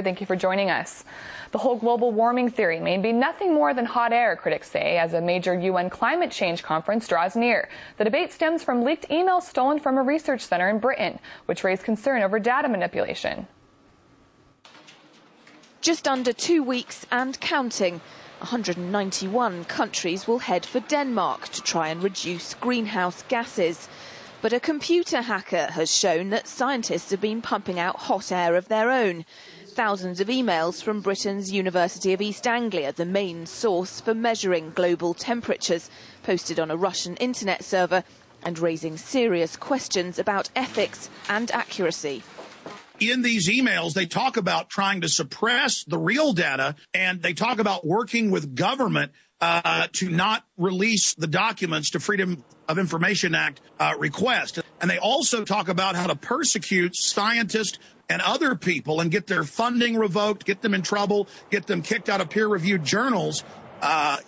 Thank you for joining us. The whole global warming theory may be nothing more than hot air, critics say, as a major UN climate change conference draws near. The debate stems from leaked emails stolen from a research center in Britain, which raised concern over data manipulation. Just under 2 weeks and counting, 191 countries will head for Denmark to try and reduce greenhouse gases. But a computer hacker has shown that scientists have been pumping out hot air of their own. Thousands of emails from Britain's University of East Anglia, the main source for measuring global temperatures, posted on a Russian internet server and raising serious questions about ethics and accuracy. In these emails, they talk about trying to suppress the real data, and they talk about working with government to not release the documents to Freedom of Information Act request. And they also talk about how to persecute scientists and other people and get their funding revoked, get them in trouble, get them kicked out of peer-reviewed journals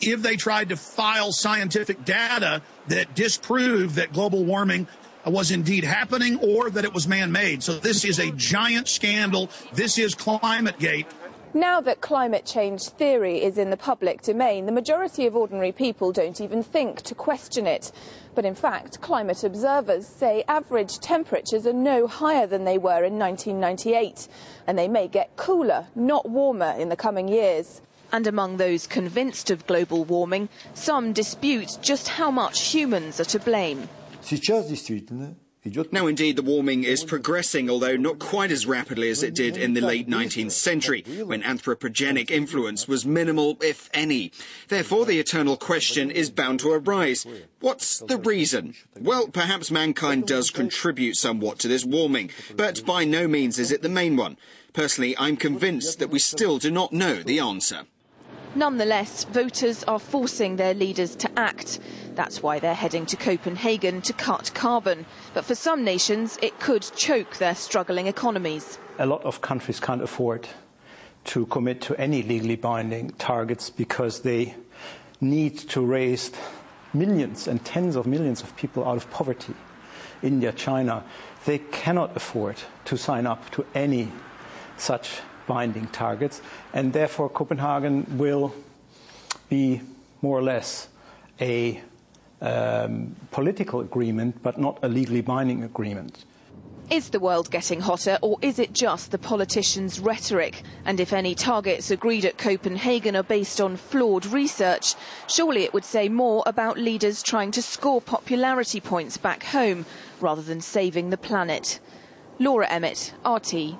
if they tried to file scientific data that disproved that global warming was indeed happening or that it was man-made. So this is a giant scandal. This is ClimateGate. Now that climate change theory is in the public domain, the majority of ordinary people don't even think to question it. But in fact, climate observers say average temperatures are no higher than they were in 1998, and they may get cooler, not warmer, in the coming years. And among those convinced of global warming, some dispute just how much humans are to blame. Now, indeed, the warming is progressing, although not quite as rapidly as it did in the late 19th century, when anthropogenic influence was minimal, if any. Therefore, the eternal question is bound to arise. What's the reason? Well, perhaps mankind does contribute somewhat to this warming, but by no means is it the main one. Personally, I'm convinced that we still do not know the answer. Nonetheless, voters are forcing their leaders to act. That's why they're heading to Copenhagen to cut carbon. But for some nations, it could choke their struggling economies. A lot of countries can't afford to commit to any legally binding targets because they need to raise millions and tens of millions of people out of poverty. India, China, they cannot afford to sign up to any such binding targets, and therefore Copenhagen will be more or less a political agreement, but not a legally binding agreement. Is the world getting hotter, or is it just the politicians' rhetoric? And if any targets agreed at Copenhagen are based on flawed research, surely it would say more about leaders trying to score popularity points back home, rather than saving the planet. Laura Emmett, RT.